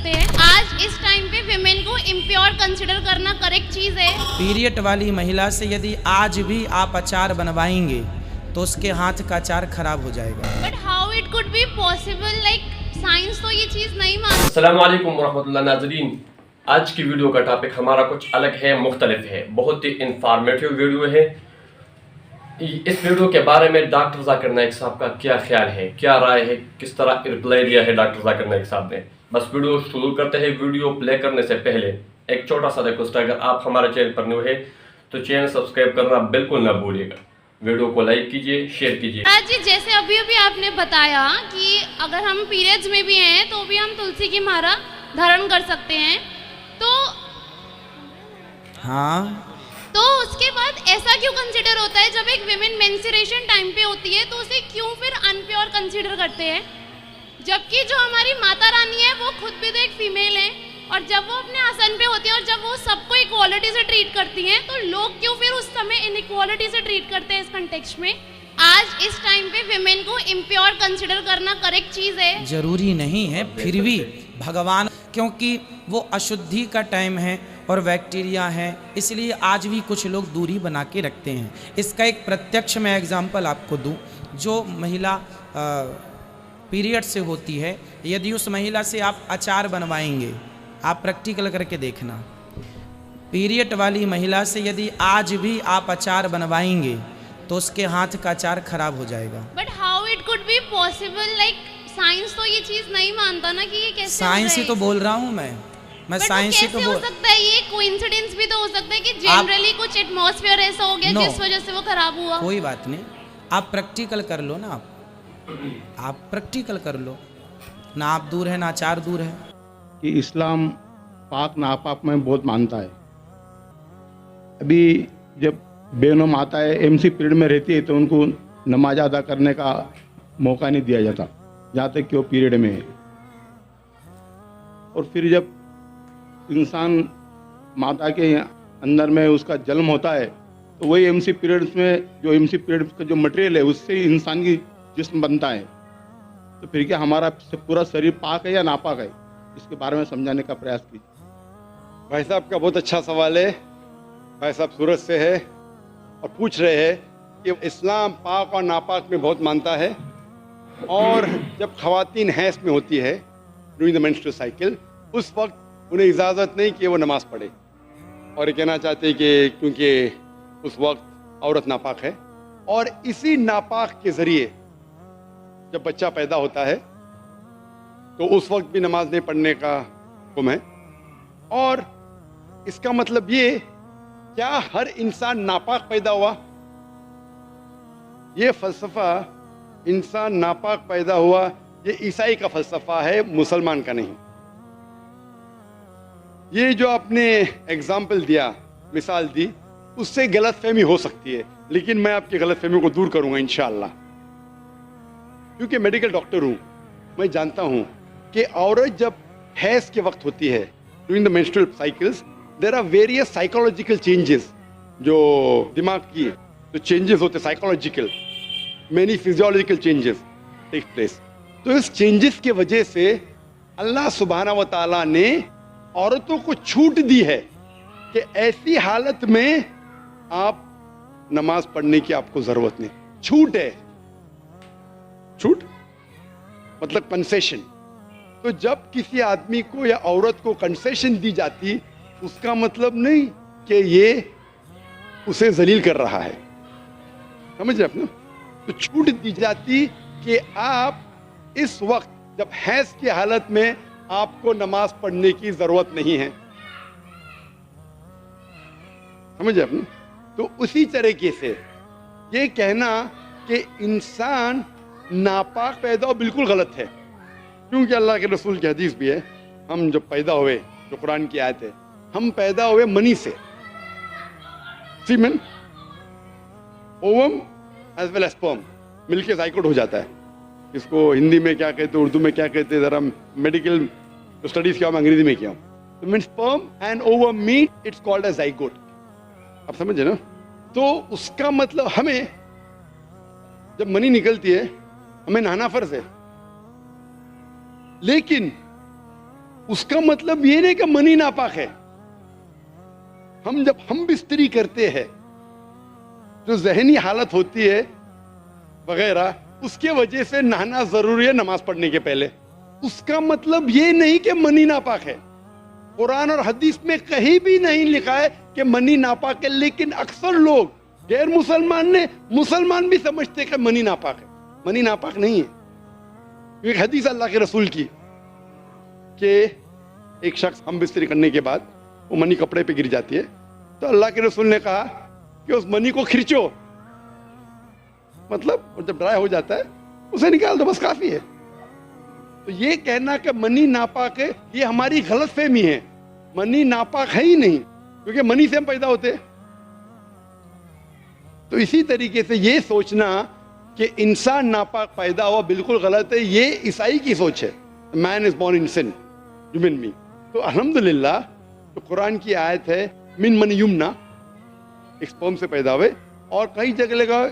सकते हैं। आज इस टाइम पे विमेन को इम्प्योर कंसिडर करना करेक्ट चीज है। पीरियड वाली महिला से यदि आज भी आप अचार बनवाएंगे तो उसके हाथ का अचार खराब हो जाएगा। But how it could be possible, like science तो ये चीज नहीं मानती। अस्सलाम वालेकुम रहमतुल्लाह नाज़रीन, आज की वीडियो का टॉपिक हमारा कुछ अलग है, मुख्तलिफ है, बहुत ही इंफॉर्मेटिव वीडियो है। इस वीडियो के बारे में डॉक्टर ज़ाकिर नाइक साहब का क्या ख्याल है, क्या राय है, किस तरह रिप्लाई दिया है डॉक्टर ज़ाकिर नाइक साहब ने। बस वीडियो शुरू करते हैं। वीडियो प्ले करने से पहले एक छोटा सा रिक्वेस्ट, अगर आप हमारे चैनल पर न्यू है तो चैनल सब्सक्राइब करना बिल्कुल ना भूलिएगा। वीडियो को लाइक कीजिए, शेयर कीजिए। जी, जैसे अभी अभी आपने बताया कि अगर हम पीरियड्स में भी हैं तो भी हम तुलसी की माला धारण कर सकते हैं, तो हाँ, तो उसके बाद ऐसा क्यों कंसीडर होता है जब एक विमेन मेंस्ट्रुएशन टाइम पे होती है तो उसे क्यों फिर अनप्योर कंसीडर करते हैं, जबकि जो हमारी माता रानी है वो खुद भी तो एक फीमेल है, और जब वो अपने आसन पे होती है और जब वो सबको इक्वालिटी से ट्रीट करती हैं तो लोग क्यों फिर उस समय इनइक्वालिटी से ट्रीट करते हैं। इस कंटेक्स्ट में आज इस टाइम पे विमेन को इम्प्योर कंसीडर करना करेक्ट चीज है। जरूरी नहीं है, फिर भी भगवान, क्योंकि वो अशुद्धि का टाइम है और बैक्टीरिया है, इसलिए आज भी कुछ लोग दूरी बना के रखते हैं। इसका एक प्रत्यक्ष मैं एग्जांपल आपको दूं। जो महिला पीरियड से होती है, यदि उस महिला से आप अचार बनवाएंगे, आप प्रैक्टिकल करके देखना, पीरियड वाली महिला से यदि आज भी आप अचार बनवाएंगे तो उसके हाथ का अचार खराब हो जाएगा। But how it could be possible, like science तो ये चीज नहीं मानता ना कि ये कैसे साइंस ही तो बोल रहा हूँ मैं साइंस ही तो हो सकता है। ये कोइंसिडेंस भी तो हो सकता है कि जनरली कुछ एटमॉस्फेयर ऐसा हो गया जिस वजह से वो खराब हुआ। कोई बात नहीं, आप प्रैक्टिकल कर लो ना, आप प्रैक्टिकल कर लो ना, आप दूर है ना अचार दूर है। कि इस्लाम पाक नापाक में बहुत मानता है। अभी जब बहनों माताएं एमसी पीरियड में रहती है तो उनको नमाज अदा करने का मौका नहीं दिया जाता जहाँ तक कि वो पीरियड में है। और फिर जब इंसान माता के अंदर में उसका जन्म होता है तो वही एमसी पीरियड्स में जो एमसी पीरियड का जो मटेरियल है उससे इंसान की जिस्म बनता है। तो फिर क्या हमारा पूरा शरीर पाक है या नापाक है, इसके बारे में समझाने का प्रयास कीजिए। भाई साहब का बहुत अच्छा सवाल है। भाई साहब सूरत से है और पूछ रहे हैं कि इस्लाम पाक और नापाक में बहुत मानता है, और जब ख़वातीन हैज़ में होती है ड्यूरिंग द मेंस्ट्रुअल साइकिल, उस वक्त उन्हें इजाज़त नहीं कि वो नमाज़ पढ़े, और ये कहना चाहते हैं कि क्योंकि उस वक्त औरत नापाक है, और इसी नापाक के ज़रिए जब बच्चा पैदा होता है तो उस वक्त भी नमाज नहीं पढ़ने का हुक्म है। और इसका मतलब ये, क्या हर इंसान नापाक पैदा हुआ? ये फलसफा इंसान नापाक पैदा हुआ, ये ईसाई का फलसफा है, मुसलमान का नहीं। ये जो आपने एग्जाम्पल दिया, मिसाल दी, उससे गलतफहमी हो सकती है, लेकिन मैं आपकी गलतफहमी को दूर करूंगा इंशाअल्लाह। क्योंकि मेडिकल डॉक्टर हूं, मैं जानता हूं कि औरत जब हैज़ के वक्त होती है during the menstrual cycles, there are various psychological changes, जो दिमाग की जो चेंजेस होते हैं psychological, many physiological changes take place. तो इस चेंजेस के वजह से अल्लाह सुब्हानहू व तआला ने औरतों को छूट दी है कि ऐसी हालत में आप नमाज पढ़ने की आपको जरूरत नहीं। छूट है, छूट मतलब कंसेशन। तो जब किसी आदमी को या औरत को कंसेशन दी जाती, उसका मतलब नहीं कि ये उसे जलील कर रहा है, समझ रहे अपने। तो छूट दी जाती कि आप इस वक्त जब हैज़ की हालत में आपको नमाज पढ़ने की जरूरत नहीं है, समझ रहे अपने। तो उसी तरीके से ये कहना कि इंसान नापाक पैदा हो बिल्कुल गलत है, क्योंकि अल्लाह के रसूल की हदीस भी है, हम जब पैदा हुए, जो कुरान की आयत है, हम पैदा हुए मनी से, semen, ovum as well as sperm, मिलके जाइकोट हो जाता है। इसको हिंदी में क्या कहते हैं, उर्दू में क्या कहते हैं, जरा मेडिकल स्टडीज किया, मैं अंग्रेजी में किया हूँ। तो mean sperm and ovum meet, it's called as zygote. आप समझे ना। तो उसका मतलब हमें जब मनी निकलती है हमें नहाना फर्ज है, लेकिन उसका मतलब ये नहीं कि मनी नापाक है। जब हम बिस्तरी करते हैं, जो जहनी हालत होती है वगैरह, उसके वजह से नहाना जरूरी है नमाज पढ़ने के पहले। उसका मतलब ये नहीं कि मनी नापाक है। कुरान और हदीस में कहीं भी नहीं लिखा है कि मनी नापाक है, लेकिन अक्सर लोग गैर मुसलमान भी समझते हैं कि मनी नापाक है। मनी नापाक नहीं है। एक हदीस अल्लाह के रसूल की कि एक शख्स हम बिस्तरी करने के बाद वो मनी कपड़े पे गिर जाती है, तो अल्लाह के रसूल ने कहा कि उस मनी को खींचो, मतलब जब ड्राई हो जाता है उसे निकाल दो, बस काफी है। तो ये कहना कि मनी नापाक है, ये हमारी गलतफहमी है। मनी नापाक है ही नहीं, क्योंकि मनी से हम पैदा होते हैं। तो इसी तरीके से ये सोचना कि इंसान नापाक पैदा हुआ बिल्कुल गलत है। ये ईसाई की सोच है, man is born in sin, human being. तो अल्हम्दुलिल्लाह तो कुरान की आयत है मिन मन युमना, एक स्पर्म से पैदा हुए, और कई जगह लगा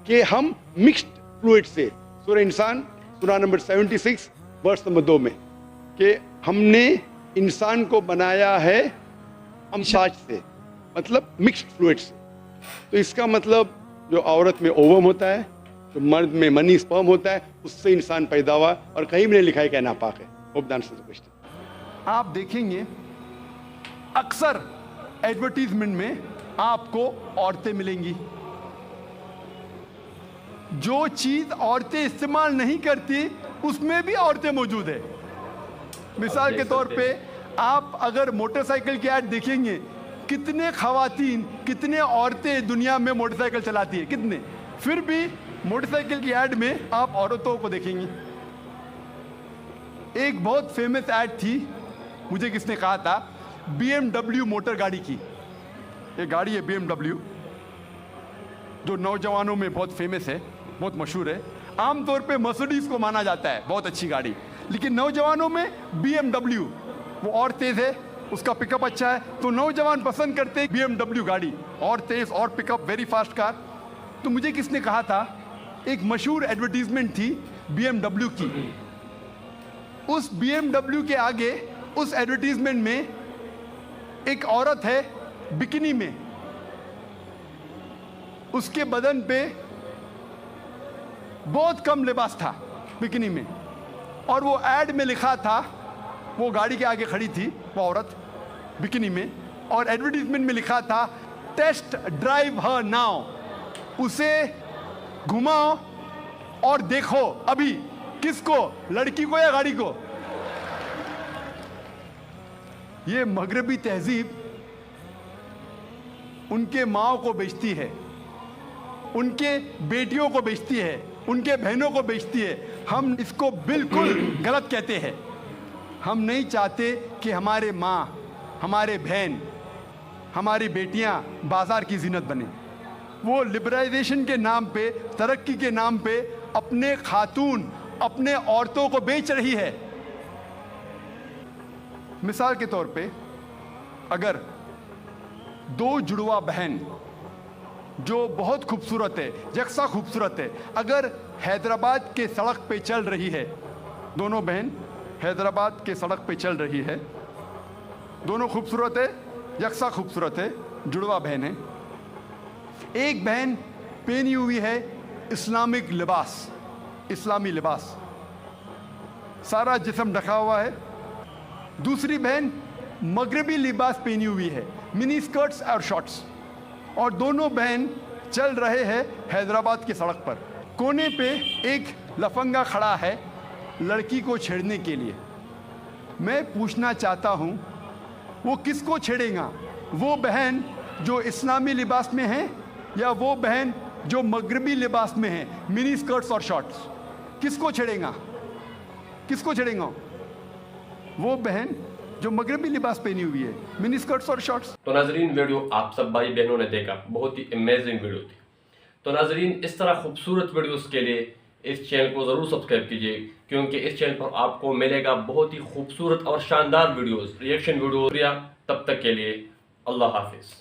कि हम मिक्स्ड फ्लूइड से, सूरह इंसान सूरह नंबर 76 वर्स नंबर 2 में, कि हमने इंसान को बनाया है अमसाज से, मतलब मिक्स्ड फ्लूइड से। तो इसका मतलब जो औरत में ओवम होता है, जो मर्द में मनी स्पर्म होता है, उससे इंसान पैदा हुआ, और कहीं भी नहीं लिखा है कि नापाक है। Hope the answer the question. आप देखेंगे अक्सर एडवर्टीजमेंट में आपको औरतें मिलेंगी। जो चीज औरतें इस्तेमाल नहीं करती उसमें भी औरतें मौजूद है। मिसाल के तौर पे आप अगर मोटरसाइकिल की ऐड देखेंगे, कितने खवातीन, कितने औरतें दुनिया में मोटरसाइकिल चलाती है, कितने, फिर भी मोटरसाइकिल की ऐड में आप औरतों को देखेंगे। एक बहुत फेमस ऐड थी, मुझे किसने कहा था, BMW मोटर गाड़ी की। एक गाड़ी है BMW, जो नौजवानों में बहुत फेमस है, बहुत मशहूर है। आमतौर पे मर्सिडीज को माना जाता है बहुत अच्छी गाड़ी, लेकिन नौजवानों में BMW, वो और तेज है, उसका पिकअप अच्छा है, तो नौजवान पसंद करते हैं BMW गाड़ी, और तेज और पिकअप, वेरी फास्ट कार। तो मुझे किसने कहा था, एक मशहूर एडवर्टीजमेंट थी BMW की। उस BMW के आगे उस एडवर्टीजमेंट में एक औरत है बिकिनी में, उसके बदन पे बहुत कम लिबास था बिकिनी में, और वो ऐड में लिखा था, वो गाड़ी के आगे खड़ी थी वो औरत बिकिनी में, और एडवर्टीजमेंट में लिखा था टेस्ट ड्राइव हर नाउ, उसे घुमाओ और देखो अभी, किसको, लड़की को या गाड़ी को। ये मगरबी तहजीब उनके माओ को बेचती है, उनके बेटियों को बेचती है, उनके बहनों को बेचती है। हम इसको बिल्कुल गलत कहते हैं। हम नहीं चाहते कि हमारे माँ, हमारे बहन, हमारी बेटियां बाजार की जीनत बने। वो लिबरलाइजेशन के नाम पे, तरक्की के नाम पे अपने खातून, अपने औरतों को बेच रही है। मिसाल के तौर पे अगर दो जुड़वा बहन जो बहुत खूबसूरत है, यकसा खूबसूरत है, अगर हैदराबाद के सड़क पे चल रही है, दोनों बहन हैदराबाद के सड़क पे चल रही है, दोनों खूबसूरत है, यकसा खूबसूरत है, जुड़वा बहन है। एक बहन पहनी हुई है इस्लामिक लिबास, इस्लामी लिबास, सारा जिस्म ढका हुआ है। दूसरी बहन मगरबी लिबास पहनी हुई है, मिनी स्कर्ट्स और शॉर्ट्स, और दोनों बहन चल रहे हैं हैदराबाद की सड़क पर। कोने पे एक लफंगा खड़ा है लड़की को छेड़ने के लिए। मैं पूछना चाहता हूँ, वो किसको छेड़ेगा? वो बहन जो इस्लामी लिबास में है, या वो बहन जो मगरबी लिबास में है, मिनी स्कर्ट्स और शॉर्ट्स? किसको छेड़ेगा? किसको छेड़ेगा? वो बहन जो मगरबी लिबास पहनी हुई है, मिनी स्कर्ट्स और शॉर्ट्स। तो नाजरीन, वीडियो आप सब भाई बहनों ने देखा, बहुत ही अमेजिंग वीडियो थी। तो नाजरीन, इस तरह खूबसूरत वीडियोस के लिए इस चैनल को ज़रूर सब्सक्राइब कीजिए, क्योंकि इस चैनल पर आपको मिलेगा बहुत ही खूबसूरत और शानदार वीडियोस, रिएक्शन वीडियो। तब तक के लिए अल्लाह हाफिज़।